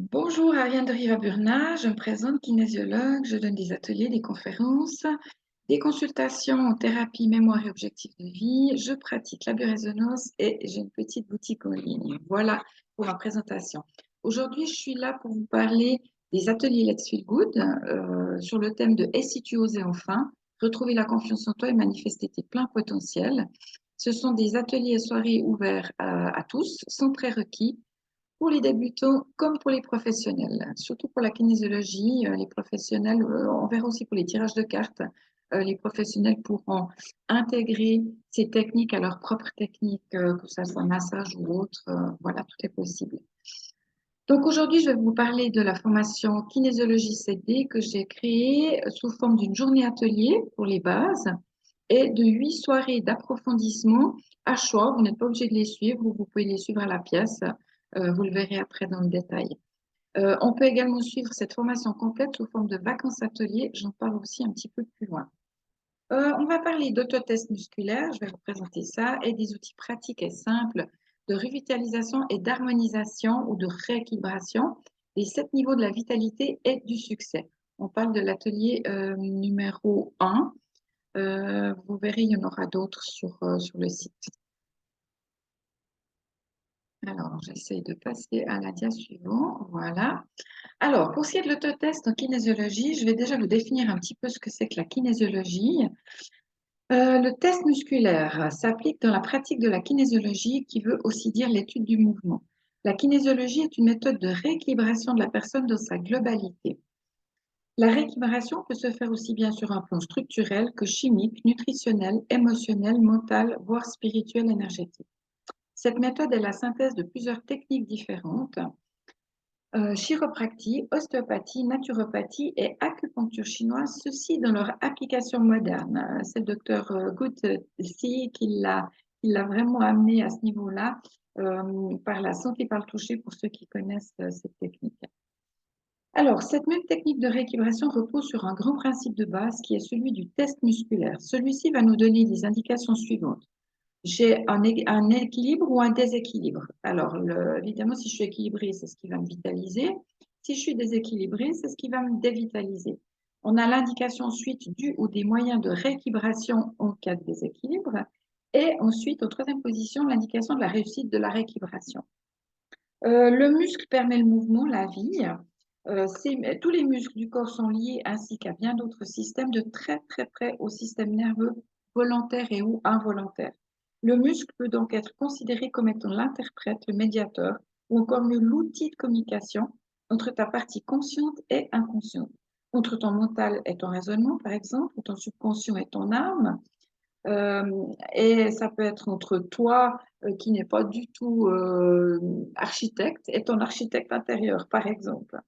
Bonjour, Ariane de Rivaburna, je me présente kinésiologue, je donne des ateliers, des conférences, des consultations en thérapie, mémoire et objectifs de vie. Je pratique la biorésonance et j'ai une petite boutique en ligne. Voilà pour ma présentation. Aujourd'hui, je suis là pour vous parler des ateliers Let's Feel Good sur le thème de Et si tu osais enfin, retrouver la confiance en toi et manifester tes pleins potentiels. Ce sont des ateliers et soirées ouverts à tous, sans prérequis pour les débutants comme pour les professionnels, surtout pour la kinésiologie, les professionnels, on verra aussi pour les tirages de cartes, les professionnels pourront intégrer ces techniques à leur propre technique, que ce soit massage ou autre, voilà, tout est possible. Donc aujourd'hui, je vais vous parler de la formation kinésiologie CD que j'ai créée sous forme d'une journée atelier pour les bases et de 8 soirées d'approfondissement à choix. Vous n'êtes pas obligé de les suivre, vous pouvez les suivre à la pièce. Vous le verrez après dans le détail. On peut également suivre cette formation complète sous forme de vacances ateliers. J'en parle aussi un petit peu plus loin. On va parler d'autotest musculaire, je vais vous présenter ça, et des outils pratiques et simples de revitalisation et d'harmonisation ou de rééquilibration des 7 niveaux de la vitalité et du succès. On parle de l'atelier numéro 1. Vous verrez, il y en aura d'autres sur le site. Alors, j'essaie de passer à la dia suivante. Voilà. Alors, pour ce qui est de l'autotest en kinésiologie, je vais déjà vous définir un petit peu ce que c'est que la kinésiologie. Le test musculaire s'applique dans la pratique de la kinésiologie qui veut aussi dire l'étude du mouvement. La kinésiologie est une méthode de rééquilibration de la personne dans sa globalité. La rééquilibration peut se faire aussi bien sur un plan structurel que chimique, nutritionnel, émotionnel, mental, voire spirituel, énergétique. Cette méthode est la synthèse de plusieurs techniques différentes, chiropractie, ostéopathie, naturopathie et acupuncture chinoise, ceci dans leur application moderne. C'est le docteur Guth Si qui l'a vraiment amené à ce niveau-là par la santé par le toucher pour ceux qui connaissent cette technique. Alors, cette même technique de rééquilibration repose sur un grand principe de base qui est celui du test musculaire. Celui-ci va nous donner les indications suivantes. J'ai un équilibre ou un déséquilibre. Alors, évidemment, si je suis équilibrée, c'est ce qui va me vitaliser. Si je suis déséquilibrée, c'est ce qui va me dévitaliser. On a l'indication ensuite du ou des moyens de rééquilibration en cas de déséquilibre. Et ensuite, en troisième position, l'indication de la réussite de la rééquilibration. Le muscle permet le mouvement, la vie. Tous les muscles du corps sont liés ainsi qu'à bien d'autres systèmes de très très près au système nerveux volontaire et ou involontaire. Le muscle peut donc être considéré comme étant l'interprète, le médiateur ou encore mieux l'outil de communication entre ta partie consciente et inconsciente, entre ton mental et ton raisonnement par exemple, ou ton subconscient et ton âme. Et ça peut être entre toi qui n'est pas du tout architecte et ton architecte intérieur, par exemple.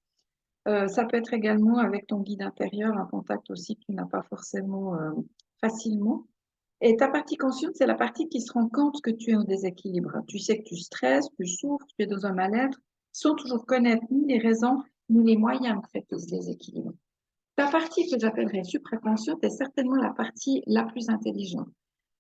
Ça peut être également avec ton guide intérieur, un contact aussi que tu n'as pas forcément facilement. Et ta partie consciente, c'est la partie qui se rend compte que tu es en déséquilibre. Tu sais que tu stresses, tu souffres, tu es dans un mal-être, sans toujours connaître ni les raisons, ni les moyens de traiter ce déséquilibre. Ta partie que j'appellerais supraconsciente est certainement la partie la plus intelligente,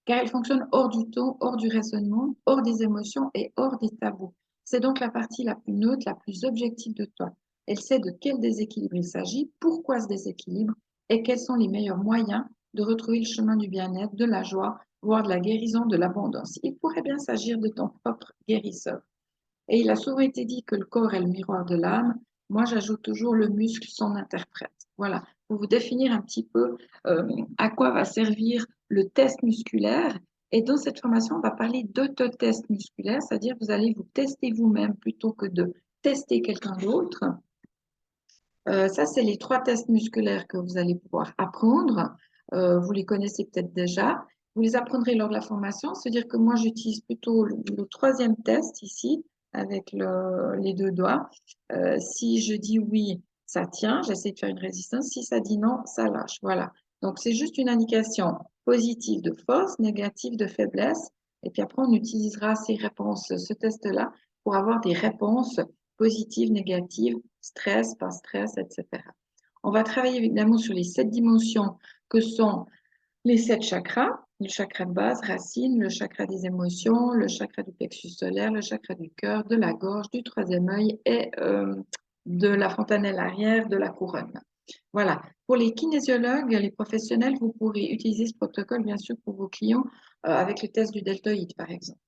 car elle fonctionne hors du temps, hors du raisonnement, hors des émotions et hors des tabous. C'est donc la partie la plus neutre, la plus objective de toi. Elle sait de quel déséquilibre il s'agit, pourquoi ce déséquilibre et quels sont les meilleurs moyens de retrouver le chemin du bien-être, de la joie, voire de la guérison, de l'abondance. Il pourrait bien s'agir de ton propre guérisseur. Et il a souvent été dit que le corps est le miroir de l'âme. Moi, j'ajoute toujours le muscle, son interprète. Voilà, pour vous définir un petit peu à quoi va servir le test musculaire. Et dans cette formation, on va parler d'autotest musculaire, c'est-à-dire vous allez vous tester vous-même plutôt que de tester quelqu'un d'autre. Ça, c'est les 3 tests musculaires que vous allez pouvoir apprendre. Vous les connaissez peut-être déjà. Vous les apprendrez lors de la formation. C'est-à-dire que moi, j'utilise plutôt le 3e test ici, avec les 2 doigts. Si je dis oui, ça tient. J'essaie de faire une résistance. Si ça dit non, ça lâche. Voilà. Donc, c'est juste une indication positive de force, négative de faiblesse. Et puis après, on utilisera ces réponses, ce test-là, pour avoir des réponses positives, négatives, stress, pas stress, etc. On va travailler évidemment sur les 7 dimensions que sont les 7 chakras, le chakra de base, racine, le chakra des émotions, le chakra du plexus solaire, le chakra du cœur, de la gorge, du 3e œil et de la fontanelle arrière, de la couronne. Voilà. Pour les kinésiologues, les professionnels, vous pourrez utiliser ce protocole, bien sûr, pour vos clients avec le test du deltoïde, par exemple.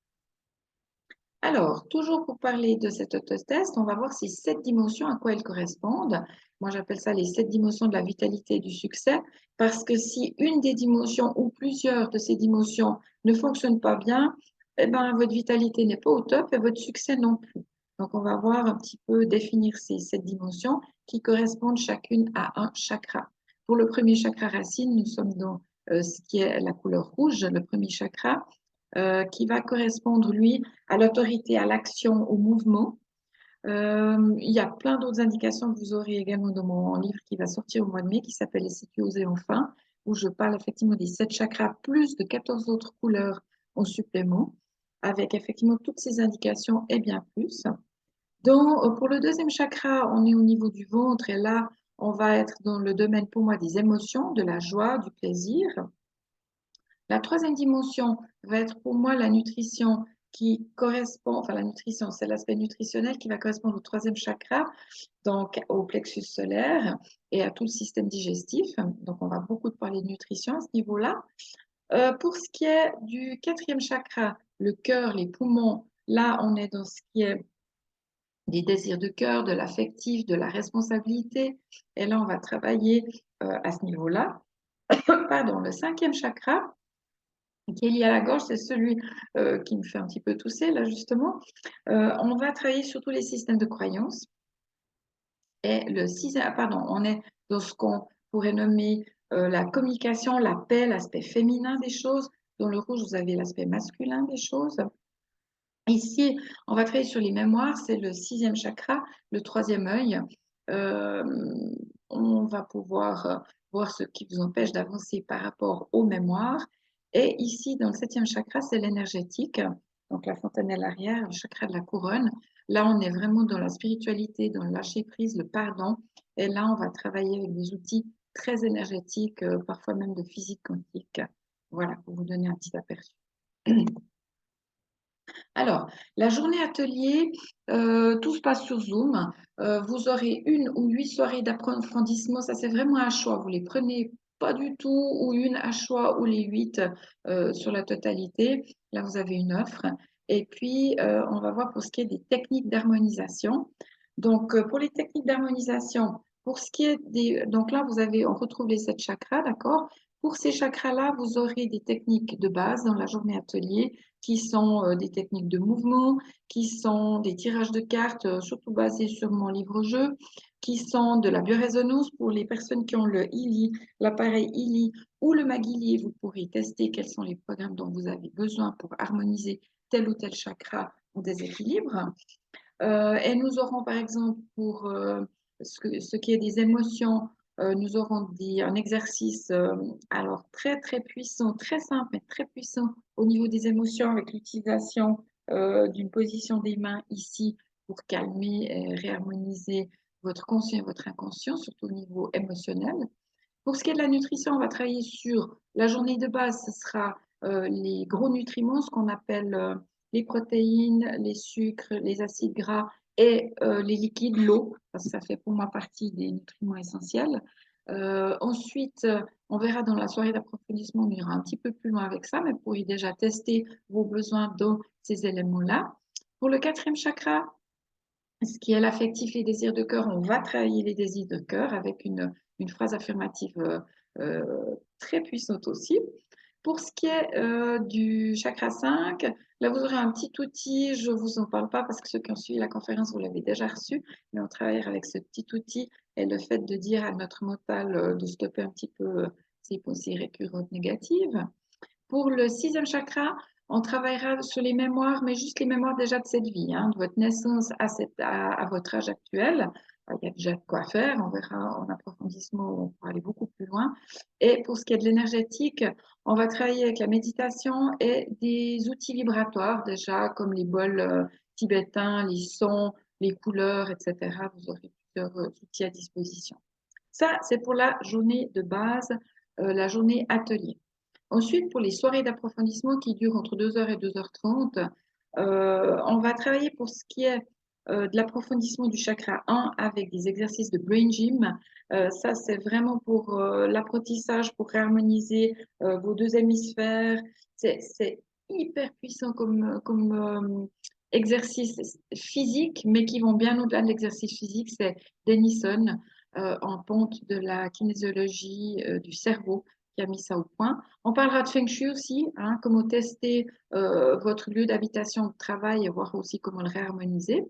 Alors, toujours pour parler de cet autotest, on va voir ces 7 dimensions, à quoi elles correspondent. Moi, j'appelle ça les 7 dimensions de la vitalité et du succès, parce que si une des dimensions ou plusieurs de ces dimensions ne fonctionnent pas bien, eh ben, votre vitalité n'est pas au top et votre succès non plus. Donc, on va voir un petit peu définir ces 7 dimensions qui correspondent chacune à un chakra. Pour le premier chakra racine, nous sommes dans ce qui est la couleur rouge, le premier chakra, qui va correspondre, lui, à l'autorité, à l'action, au mouvement. Il y a plein d'autres indications que vous aurez également dans mon livre qui va sortir au mois de mai, qui s'appelle « Et si tu osais enfin », où je parle effectivement des 7 chakras, plus de 14 autres couleurs en supplément, avec effectivement toutes ces indications et bien plus. Donc, pour le deuxième chakra, on est au niveau du ventre et là, on va être dans le domaine pour moi des émotions, de la joie, du plaisir. La troisième dimension va être pour moi la nutrition qui correspond, enfin la nutrition, c'est l'aspect nutritionnel qui va correspondre au troisième chakra, donc au plexus solaire et à tout le système digestif. Donc on va beaucoup parler de nutrition à ce niveau-là. Pour ce qui est du quatrième chakra, le cœur, les poumons, là on est dans ce qui est des désirs de cœur, de l'affectif, de la responsabilité. Et là on va travailler à ce niveau-là. Pardon, le cinquième chakra, qui est lié à la gorge, c'est celui qui me fait un petit peu tousser, là, justement. On va travailler sur tous les systèmes de croyances. Et le sixième, pardon, on est dans ce qu'on pourrait nommer la communication, la paix, l'aspect féminin des choses. Dans le rouge, vous avez l'aspect masculin des choses. Ici, on va travailler sur les mémoires, c'est le sixième chakra, le troisième œil. Euh, on va pouvoir voir ce qui vous empêche d'avancer par rapport aux mémoires. Et ici, dans le septième chakra, c'est l'énergétique, donc la fontanelle arrière, le chakra de la couronne. Là, on est vraiment dans la spiritualité, dans le lâcher-prise, le pardon. Et là, on va travailler avec des outils très énergétiques, parfois même de physique quantique. Voilà, pour vous donner un petit aperçu. Alors, la journée atelier, tout se passe sur Zoom. Vous aurez 1 ou 8 soirées d'approfondissement. Ça, c'est vraiment un choix. Vous les prenez pas du tout, ou une à choix, ou les 8 sur la totalité. Là, vous avez une offre. Et puis, on va voir pour ce qui est des techniques d'harmonisation. Donc, pour les techniques d'harmonisation, pour ce qui est des... Donc là, on retrouve les 7 chakras, d'accord? Pour ces chakras-là, vous aurez des techniques de base dans la journée atelier qui sont des techniques de mouvement, qui sont des tirages de cartes, surtout basés sur mon livre-jeu, qui sont de la biorésonance pour les personnes qui ont le ILI, l'appareil ILI ou le Magili. Vous pourrez tester quels sont les programmes dont vous avez besoin pour harmoniser tel ou tel chakra en déséquilibre. Et nous aurons par exemple pour ce qui est des émotions, nous aurons un exercice alors très très puissant, très simple mais très puissant au niveau des émotions avec l'utilisation d'une position des mains ici pour calmer et réharmoniser votre conscient et votre inconscient, surtout au niveau émotionnel. Pour ce qui est de la nutrition, on va travailler sur la journée de base, ce sera les gros nutriments, ce qu'on appelle les protéines, les sucres, les acides gras et les liquides, l'eau, parce que ça fait pour moi partie des nutriments essentiels. Ensuite, on verra dans la soirée d'approfondissement, on ira un petit peu plus loin avec ça, mais vous pourrez déjà tester vos besoins dans ces éléments-là. Pour le quatrième chakra, ce qui est l'affectif, les désirs de cœur, on va travailler les désirs de cœur avec une phrase affirmative très puissante aussi. Pour ce qui est du chakra 5, là vous aurez un petit outil, je ne vous en parle pas parce que ceux qui ont suivi la conférence, vous l'avez déjà reçu, mais on travaille avec ce petit outil et le fait de dire à notre mental de stopper un petit peu ces pensées récurrentes négatives. Pour le sixième chakra, on travaillera sur les mémoires, mais juste les mémoires déjà de cette vie, hein, de votre naissance à votre âge actuel. Il y a déjà de quoi faire, on verra en approfondissement, on pourra aller beaucoup plus loin. Et pour ce qui est de l'énergétique, on va travailler avec la méditation et des outils vibratoires déjà, comme les bols tibétains, les sons, les couleurs, etc. Vous aurez plusieurs outils à disposition. Ça, c'est pour la journée de base, la journée atelier. Ensuite, pour les soirées d'approfondissement qui durent entre 2 heures et 2 heures 30, on va travailler pour ce qui est de l'approfondissement du chakra 1 avec des exercices de brain gym. Ça, c'est vraiment pour l'apprentissage, pour réharmoniser vos deux hémisphères. C'est hyper puissant comme exercice physique, mais qui vont bien au-delà de l'exercice physique. C'est Denison, en ponte de la kinésiologie du cerveau, qui a mis ça au point. On parlera de Feng Shui aussi, hein, comment tester votre lieu d'habitation, de travail et voir aussi comment le réharmoniser.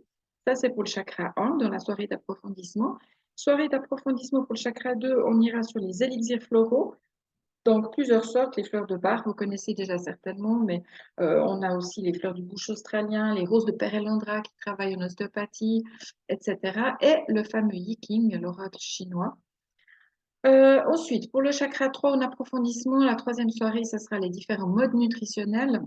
Ça, c'est pour le chakra 1 dans la soirée d'approfondissement. Soirée d'approfondissement pour le chakra 2, on ira sur les élixirs floraux. Donc, plusieurs sortes, les fleurs de Bach, vous connaissez déjà certainement, mais on a aussi les fleurs du bush australien, les roses de Perelandra qui travaillent en ostéopathie, etc. Et le fameux Yiking, l'oracle chinois. Ensuite, pour le chakra 3 en approfondissement, la troisième soirée, ce sera les différents modes nutritionnels.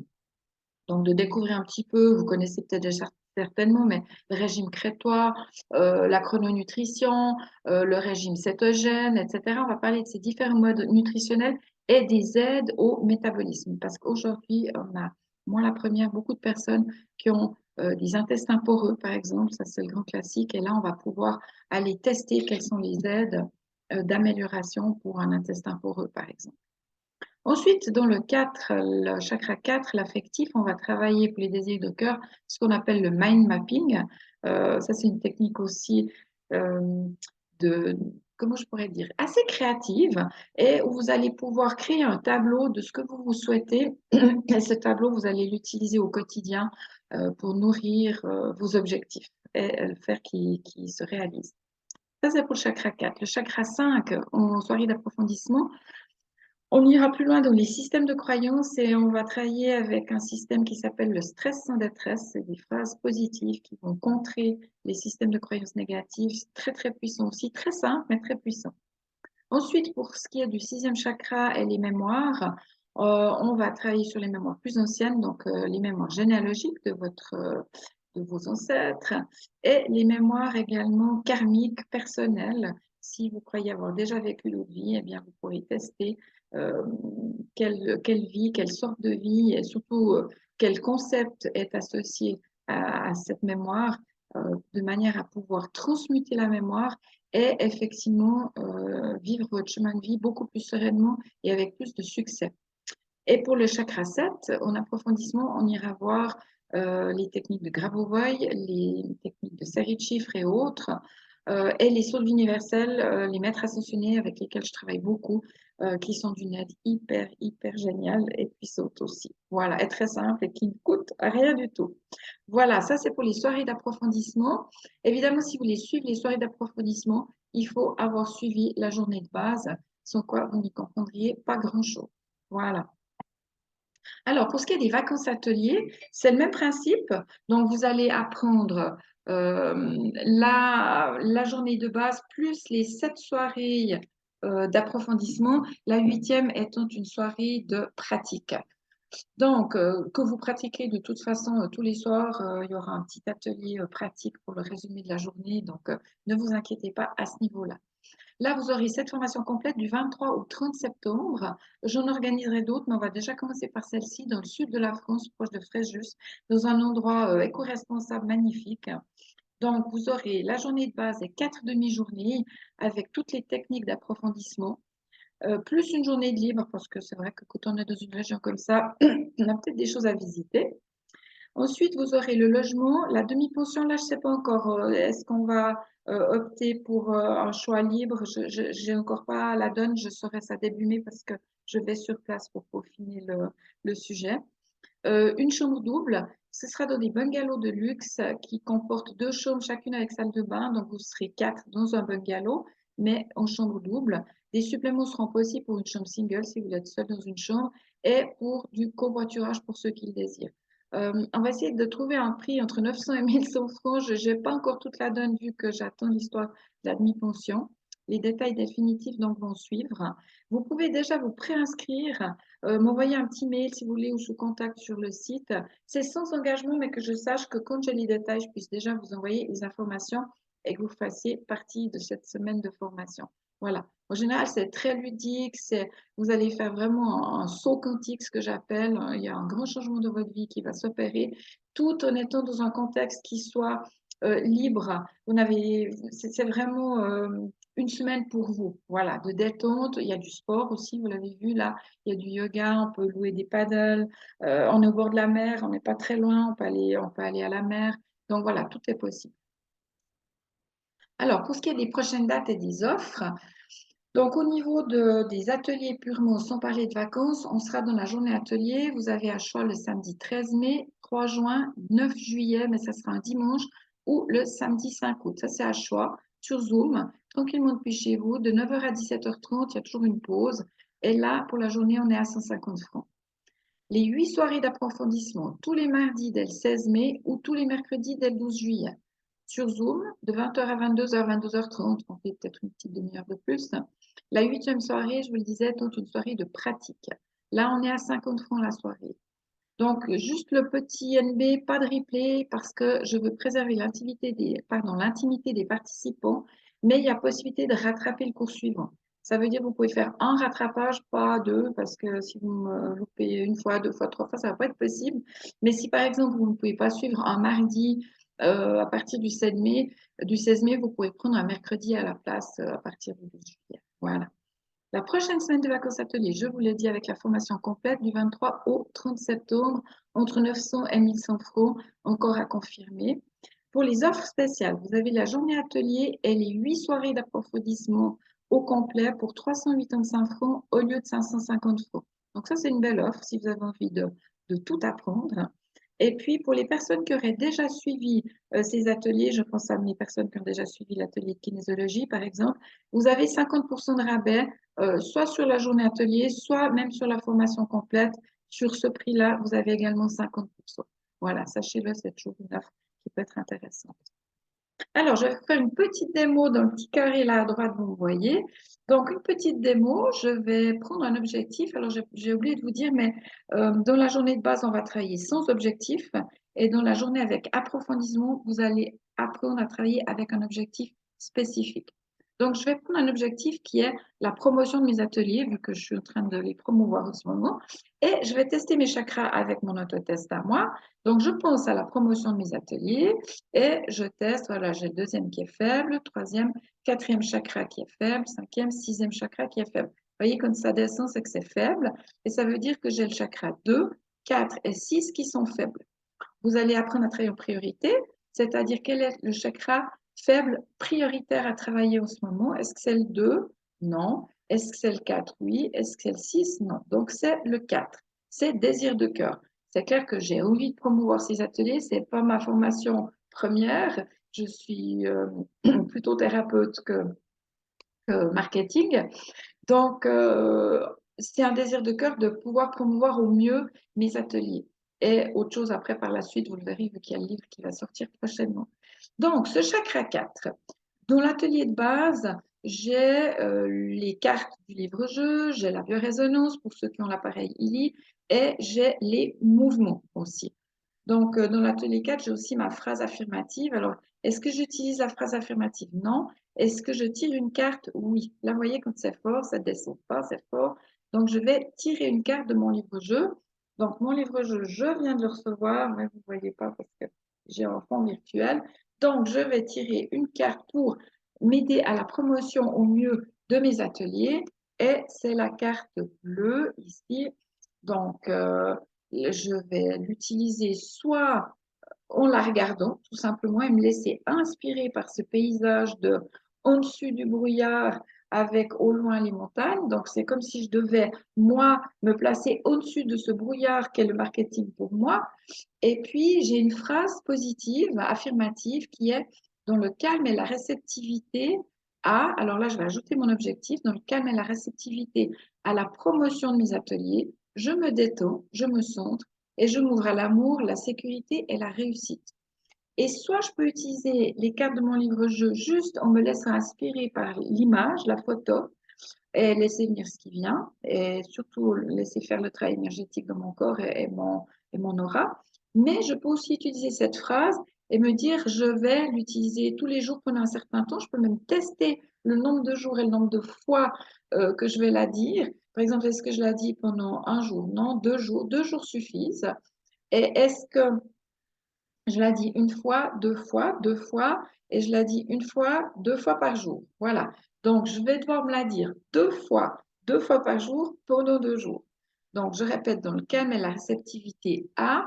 Donc, de découvrir un petit peu, vous connaissez peut-être déjà certainement, mais le régime crétois, la chrononutrition, le régime cétogène, etc. On va parler de ces différents modes nutritionnels et des aides au métabolisme. Parce qu'aujourd'hui, on a, moi la première, beaucoup de personnes qui ont des intestins poreux, par exemple, ça c'est le grand classique. Et là, on va pouvoir aller tester quelles sont les aides d'amélioration pour un intestin poreux, par exemple. Ensuite, dans le 4, le chakra 4, l'affectif, on va travailler pour les désirs de cœur, ce qu'on appelle le mind mapping. Ça, c'est une technique aussi euh, de, comment je pourrais dire, assez créative et où vous allez pouvoir créer un tableau de ce que vous souhaitez. Et ce tableau, vous allez l'utiliser au quotidien pour nourrir vos objectifs et le faire qui se réalisent. Ça, c'est pour le chakra 4. Le chakra 5, en soirée d'approfondissement, on ira plus loin dans les systèmes de croyances et on va travailler avec un système qui s'appelle le stress sans détresse. C'est des phrases positives qui vont contrer les systèmes de croyances négatives. C'est très, très puissant aussi, très simple, mais très puissant. Ensuite, pour ce qui est du sixième chakra et les mémoires, on va travailler sur les mémoires plus anciennes, donc les mémoires généalogiques de vos ancêtres et les mémoires également karmiques, personnelles. Si vous croyez avoir déjà vécu d'autres vies, eh bien, vous pourrez tester euh, quelle vie, quelle sorte de vie et surtout quel concept est associé à cette mémoire de manière à pouvoir transmuter la mémoire et effectivement vivre votre chemin de vie beaucoup plus sereinement et avec plus de succès. Et pour le chakra 7, en approfondissement, on ira voir les techniques de Grabovoi, les techniques de série de chiffres et autres, et les soldes universels, les maîtres ascensionnés avec lesquels je travaille beaucoup, qui sont d'une aide hyper, hyper géniale et puissante aussi. Voilà, et très simple et qui ne coûte rien du tout. Voilà, ça c'est pour les soirées d'approfondissement. Évidemment, si vous voulez suivre les soirées d'approfondissement, il faut avoir suivi la journée de base, sans quoi vous n'y comprendriez pas grand-chose. Voilà. Alors, pour ce qui est des vacances ateliers, c'est le même principe. Donc, vous allez apprendre la journée de base plus les 7 soirées d'approfondissement, la huitième étant une soirée de pratique. Donc, que vous pratiquez de toute façon tous les soirs, il y aura un petit atelier pratique pour le résumé de la journée. Donc, ne vous inquiétez pas à ce niveau-là. Là, vous aurez cette formation complète du 23 au 30 septembre. J'en organiserai d'autres, mais on va déjà commencer par celle-ci dans le sud de la France, proche de Fréjus, dans un endroit éco-responsable magnifique. Donc, vous aurez la journée de base et 4 demi-journées avec toutes les techniques d'approfondissement, plus une journée de libre, parce que c'est vrai que quand on est dans une région comme ça, on a peut-être des choses à visiter. Ensuite, vous aurez le logement, la demi-pension. Là, je ne sais pas encore, est-ce qu'on va opter pour un choix libre? Je n'ai encore pas la donne, je saurai ça début mai parce que je vais sur place pour peaufiner le sujet. Une chambre double, ce sera dans des bungalows de luxe qui comportent 2 chambres chacune avec salle de bain. Donc, vous serez 4 dans un bungalow, mais en chambre double. Des suppléments seront possibles pour une chambre single si vous êtes seul dans une chambre et pour du covoiturage pour ceux qui le désirent. On va essayer de trouver un prix entre 900 et 1100 francs. Je n'ai pas encore toute la donne vu que j'attends l'histoire de la demi-pension. Les détails définitifs donc vont suivre. Vous pouvez déjà vous préinscrire, m'envoyer un petit mail si vous voulez ou sous contact sur le site. C'est sans engagement, mais que je sache que quand j'ai les détails, je puisse déjà vous envoyer les informations et que vous fassiez partie de cette semaine de formation. Voilà. En général, c'est très ludique, vous allez faire vraiment un saut quantique, ce que j'appelle. Il y a un grand changement de votre vie qui va s'opérer, tout en étant dans un contexte qui soit libre. C'est vraiment une semaine pour vous. Voilà, de détente. Il y a du sport aussi, vous l'avez vu là. Il y a du yoga, on peut louer des paddles. On est au bord de la mer, on n'est pas très loin, on peut aller à la mer. Donc voilà, tout est possible. Alors, pour ce qui est des prochaines dates et des offres, donc au niveau des ateliers purement sans parler de vacances, on sera dans la journée atelier. Vous avez à choix le samedi 13 mai, 3 juin, 9 juillet, mais ça sera un dimanche, ou le samedi 5 août. Ça, c'est à choix sur Zoom, tranquillement depuis chez vous, de 9h à 17h30, il y a toujours une pause. Et là, pour la journée, on est à 150 francs. Les 8 soirées d'approfondissement, tous les mardis dès le 16 mai ou tous les mercredis dès le 12 juillet. Sur Zoom, de 20h à 22h, 22h30, on fait peut-être une petite demi-heure de plus. La 8e soirée, je vous le disais, est une soirée de pratique. Là, on est à 50 francs la soirée. Donc, juste le petit NB, pas de replay, parce que je veux préserver l'intimité l'intimité des participants, mais il y a possibilité de rattraper le cours suivant. Ça veut dire que vous pouvez faire un rattrapage, pas deux, parce que si vous me loupez une fois, deux fois, trois fois, ça va pas être possible. Mais si par exemple, vous ne pouvez pas suivre un mardi à partir du 16 mai, vous pouvez prendre un mercredi à la place à partir du 12 juillet. Voilà. La prochaine semaine de vacances atelier, je vous l'ai dit, avec la formation complète du 23 au 30 septembre, entre 900 et 1100 francs, encore à confirmer. Pour les offres spéciales, vous avez la journée atelier et les 8 soirées d'approfondissement au complet pour 385 francs au lieu de 550 francs. Donc ça, c'est une belle offre si vous avez envie de tout apprendre. Et puis, pour les personnes qui auraient déjà suivi ces ateliers, je pense à mes personnes qui ont déjà suivi l'atelier de kinésiologie, par exemple, vous avez 50% de rabais soit sur la journée atelier, soit même sur la formation complète. Sur ce prix-là, vous avez également 50%. Voilà, sachez-le, c'est toujours une offre qui peut être intéressante. Alors, je vais faire une petite démo dans le petit carré là à droite, vous voyez. Donc, une petite démo, je vais prendre un objectif. Alors, j'ai oublié de vous dire, mais dans la journée de base, on va travailler sans objectif. Et dans la journée avec approfondissement, vous allez apprendre à travailler avec un objectif spécifique. Donc, je vais prendre un objectif qui est la promotion de mes ateliers, vu que je suis en train de les promouvoir en ce moment. Et je vais tester mes chakras avec mon autotest à moi. Donc, je pense à la promotion de mes ateliers. Et je teste, voilà, j'ai le deuxième qui est faible, troisième, quatrième chakra qui est faible, cinquième, sixième chakra qui est faible. Vous voyez, quand ça descend, c'est que c'est faible. Et ça veut dire que j'ai le chakra 2, 4 et 6 qui sont faibles. Vous allez apprendre à travailler en priorité, c'est-à-dire quel est le chakra faible prioritaire à travailler en ce moment. Est-ce que c'est le 2? Non. Est-ce que c'est le 4? Oui. Est-ce que c'est le 6? Non. Donc, c'est le 4. C'est désir de cœur. C'est clair que j'ai envie de promouvoir ces ateliers. Ce n'est pas ma formation première. Je suis plutôt thérapeute que marketing. Donc, c'est un désir de cœur de pouvoir promouvoir au mieux mes ateliers. Et autre chose après, par la suite, vous le verrez, vu qu'il y a le livre qui va sortir prochainement. Donc, ce chakra 4, dans l'atelier de base, j'ai les cartes du livre-jeu, j'ai la biorésonance pour ceux qui ont l'appareil ILI, et j'ai les mouvements aussi. Donc, dans l'atelier 4, j'ai aussi ma phrase affirmative. Alors, est-ce que j'utilise la phrase affirmative? Non. Est-ce que je tire une carte? Oui. Là, vous voyez, quand c'est fort, ça ne descend pas, c'est fort. Donc, je vais tirer une carte de mon livre-jeu. Donc, mon livre-jeu, je viens de le recevoir, mais vous ne voyez pas parce que j'ai un fond virtuel. Donc, je vais tirer une carte pour m'aider à la promotion au mieux de mes ateliers. Et c'est la carte bleue ici. Donc, je vais l'utiliser soit en la regardant, tout simplement, et me laisser inspirer par ce paysage de en dessus du brouillard avec au loin les montagnes. Donc, c'est comme si je devais, moi, me placer au-dessus de ce brouillard qu'est le marketing pour moi. Et puis, j'ai une phrase positive, affirmative, qui est dans le calme et la réceptivité à, alors là, je vais ajouter mon objectif, dans le calme et la réceptivité à la promotion de mes ateliers, je me détends, je me centre et je m'ouvre à l'amour, la sécurité et la réussite. Et soit je peux utiliser les cartes de mon livre-jeu juste en me laissant inspirer par l'image, la photo, et laisser venir ce qui vient, et surtout laisser faire le travail énergétique dans mon corps et mon aura. Mais je peux aussi utiliser cette phrase et me dire, je vais l'utiliser tous les jours pendant un certain temps. Je peux même tester le nombre de jours et le nombre de fois que je vais la dire. Par exemple, est-ce que je la dis pendant un jour? Non, 2 jours. 2 jours suffisent. Et est-ce que Je la dis une fois, deux fois, et je la dis une fois, deux fois par jour. Voilà. Donc, je vais devoir me la dire deux fois par jour pendant 2 jours. Donc, je répète dans le calme et la réceptivité à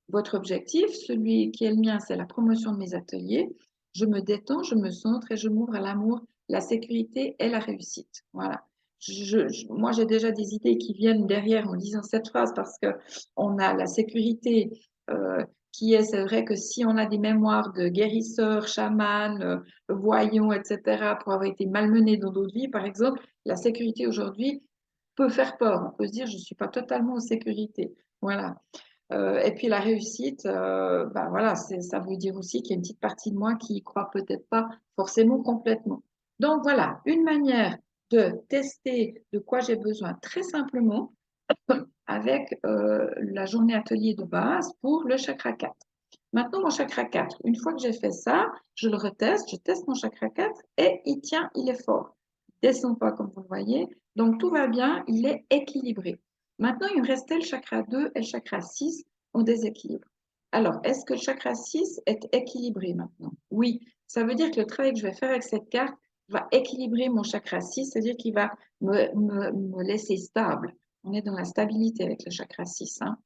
votre objectif. Celui qui est le mien, c'est la promotion de mes ateliers. Je me détends, je me centre et je m'ouvre à l'amour, la sécurité et la réussite. Voilà. Moi, j'ai déjà des idées qui viennent derrière en disant cette phrase parce que on a la sécurité qui est, c'est vrai que si on a des mémoires de guérisseurs, chamans, voyants, etc., pour avoir été malmenés dans d'autres vies, par exemple, la sécurité aujourd'hui peut faire peur. On peut se dire, je ne suis pas totalement en sécurité. Voilà. Et puis la réussite, ben voilà, ça veut dire aussi qu'il y a une petite partie de moi qui y croit peut-être pas forcément complètement. Donc voilà, une manière de tester de quoi j'ai besoin très simplement avec la journée atelier de base pour le chakra 4. Maintenant, mon chakra 4, une fois que j'ai fait ça, je le reteste, je teste mon chakra 4 et il tient, il est fort. Il ne descend pas comme vous le voyez, donc tout va bien, il est équilibré. Maintenant, il me restait le chakra 2 et le chakra 6 en déséquilibre. Alors, est-ce que le chakra 6 est équilibré maintenant? Oui, ça veut dire que le travail que je vais faire avec cette carte va équilibrer mon chakra 6, c'est-à-dire qu'il va me laisser stable. On est dans la stabilité avec le chakra 6. Hein.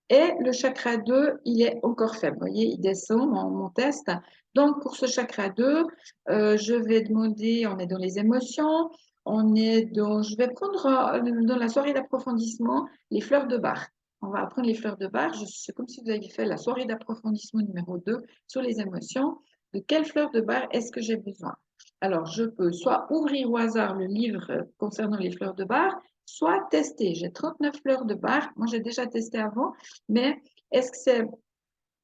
Et le chakra 2, il est encore faible. Vous voyez, il descend, mon test. Donc, pour ce chakra 2, je vais demander, on est dans les émotions, je vais prendre dans la soirée d'approfondissement les fleurs de bar. On va apprendre les fleurs de bar. C'est comme si vous aviez fait la soirée d'approfondissement numéro 2 sur les émotions. De quelles fleurs de bar est-ce que j'ai besoin? Alors, je peux soit ouvrir au hasard le livre concernant les fleurs de bar, soit tester. J'ai 39 fleurs de bar. Moi, j'ai déjà testé avant, mais est-ce que c'est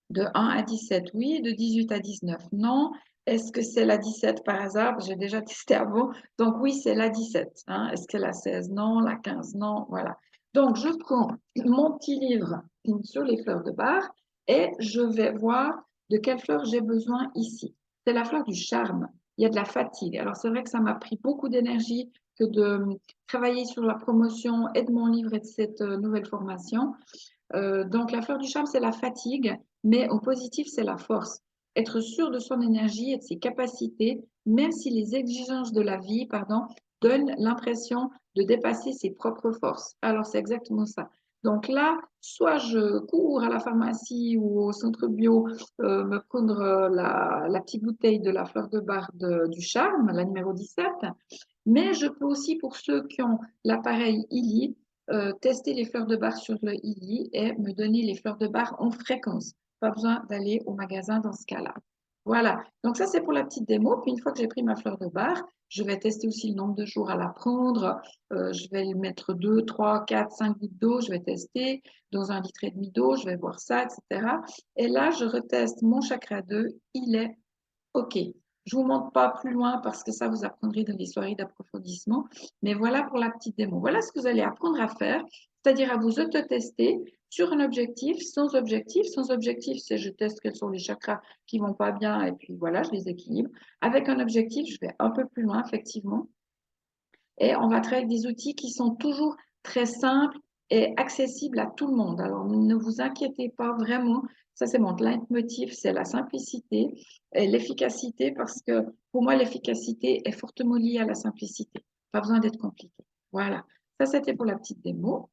de 1 à 17? Oui. De 18 à 19? Non. Est-ce que c'est la 17 par hasard? J'ai déjà testé avant. Donc, oui, c'est la 17. Hein. Est-ce que la 16? Non. La 15? Non. Voilà. Donc, je prends mon petit livre sur les fleurs de bar et je vais voir de quelle fleur j'ai besoin ici. C'est la fleur du charme. Il y a de la fatigue. Alors, c'est vrai que ça m'a pris beaucoup d'énergie que de travailler sur la promotion et de mon livre et de cette nouvelle formation. Donc, la fleur du charme, c'est la fatigue, mais au positif, c'est la force. Être sûr de son énergie et de ses capacités, même si les exigences de la vie, pardon, donnent l'impression de dépasser ses propres forces. Alors, c'est exactement ça. Donc là, soit je cours à la pharmacie ou au centre bio me prendre la petite bouteille de la fleur de bar du charme, la numéro 17, mais je peux aussi, pour ceux qui ont l'appareil ILI, tester les fleurs de bar sur le ILI et me donner les fleurs de bar en fréquence. Pas besoin d'aller au magasin dans ce cas-là. Voilà, donc ça c'est pour la petite démo. Puis une fois que j'ai pris ma fleur de bar, je vais tester aussi le nombre de jours à la prendre. Je vais lui mettre 2, 3, 4, 5 gouttes d'eau. Je vais tester dans 1,5 litre d'eau. Je vais voir ça, etc. Et là, je reteste mon chakra 2. Il est OK. Je ne vous montre pas plus loin parce que ça, vous apprendrez dans les soirées d'approfondissement. Mais voilà pour la petite démo. Voilà ce que vous allez apprendre à faire, c'est-à-dire à vous auto-tester sur un objectif, sans objectif. Sans objectif, c'est je teste quels sont les chakras qui vont pas bien et puis voilà, je les équilibre. Avec un objectif, je vais un peu plus loin, effectivement. Et on va travailler avec des outils qui sont toujours très simples et accessibles à tout le monde. Alors, ne vous inquiétez pas vraiment. Ça, c'est mon leitmotiv, c'est la simplicité et l'efficacité parce que pour moi, l'efficacité est fortement liée à la simplicité. Pas besoin d'être compliqué. Voilà. Ça, c'était pour la petite démo.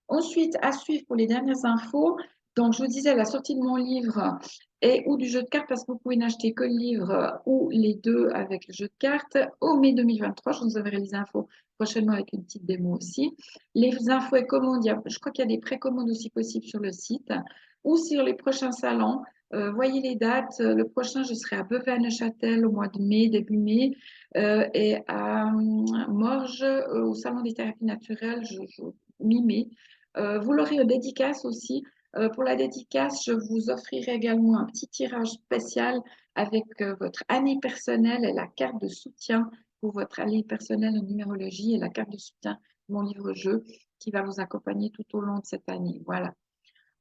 Ensuite, à suivre pour les dernières infos. Donc, je vous disais, la sortie de mon livre et ou du jeu de cartes, parce que vous pouvez n'acheter que le livre ou les deux avec le jeu de cartes. Au mai 2023, je vous enverrai les infos prochainement avec une petite démo aussi. Les infos et commandes, je crois qu'il y a des précommandes aussi possibles sur le site ou sur les prochains salons. Voyez les dates. Le prochain, je serai à Beauvais-Neuchâtel au mois de mai, début mai, et à Morges, au Salon des thérapies naturelles, mi-mai. Vous l'aurez aux dédicaces aussi. Pour la dédicace, je vous offrirai également un petit tirage spécial avec votre année personnelle et la carte de soutien pour votre année personnelle en numérologie et la carte de soutien de mon livre-jeu qui va vous accompagner tout au long de cette année. Voilà.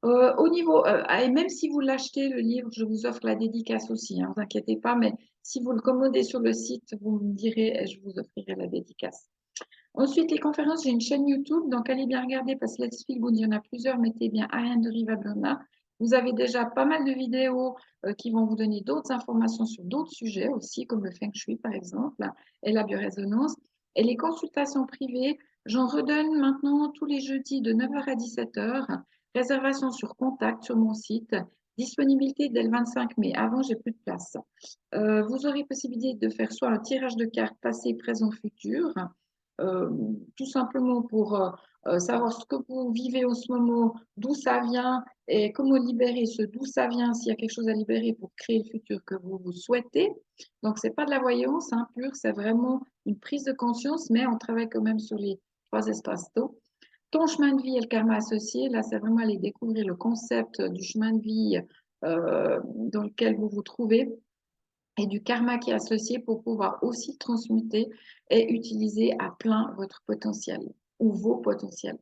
Au niveau, et même si vous l'achetez, le livre, je vous offre la dédicace aussi, hein, ne vous inquiétez pas, mais si vous le commandez sur le site, vous me direz et je vous offrirai la dédicace. Ensuite, les conférences, j'ai une chaîne YouTube, donc allez bien regarder parce que Let's Feel Good, il y en a plusieurs. Mettez bien Ariane de Rivablona Vous avez déjà pas mal de vidéos qui vont vous donner d'autres informations sur d'autres sujets aussi, comme le Feng Shui par exemple, et la biorésonance. Et les consultations privées, j'en redonne maintenant tous les jeudis de 9h à 17h. Réservation sur contact sur mon site. Disponibilité dès le 25 mai. Avant, j'ai plus de place. Vous aurez possibilité de faire soit un tirage de cartes passé, présent, futur, euh, tout simplement pour savoir ce que vous vivez en ce moment, d'où ça vient et comment libérer ce d'où ça vient, s'il y a quelque chose à libérer pour créer le futur que vous souhaitez. Donc, c'est pas de la voyance hein, pure, c'est vraiment une prise de conscience, mais on travaille quand même sur les trois espaces-temps. Ton chemin de vie et le karma associé, là, c'est vraiment aller découvrir le concept du chemin de vie dans lequel vous vous trouvez et du karma qui est associé pour pouvoir aussi transmuter et utiliser à plein votre potentiel ou vos potentiels.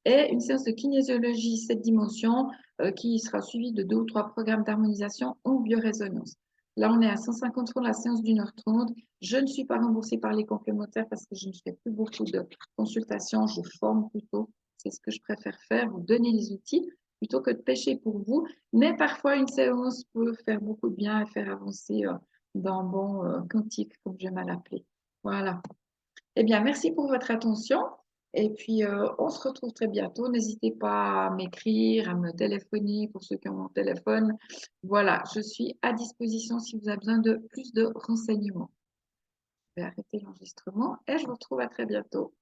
Et une séance de kinésiologie, cette dimension, qui sera suivie de 2 ou 3 programmes d'harmonisation en biorésonance. Là, on est à 150 € la séance d'1h30. Je ne suis pas remboursée par les complémentaires parce que je ne fais plus beaucoup de consultations, je forme plutôt. C'est ce que je préfère faire, vous donner les outils plutôt que de pêcher pour vous. Mais parfois, une séance peut faire beaucoup de bien et faire avancer d'un bon quantique, comme j'aime à l'appeler. Voilà. Eh bien, merci pour votre attention. Et puis, on se retrouve très bientôt. N'hésitez pas à m'écrire, à me téléphoner pour ceux qui ont mon téléphone. Voilà, je suis à disposition si vous avez besoin de plus de renseignements. Je vais arrêter l'enregistrement et je vous retrouve à très bientôt.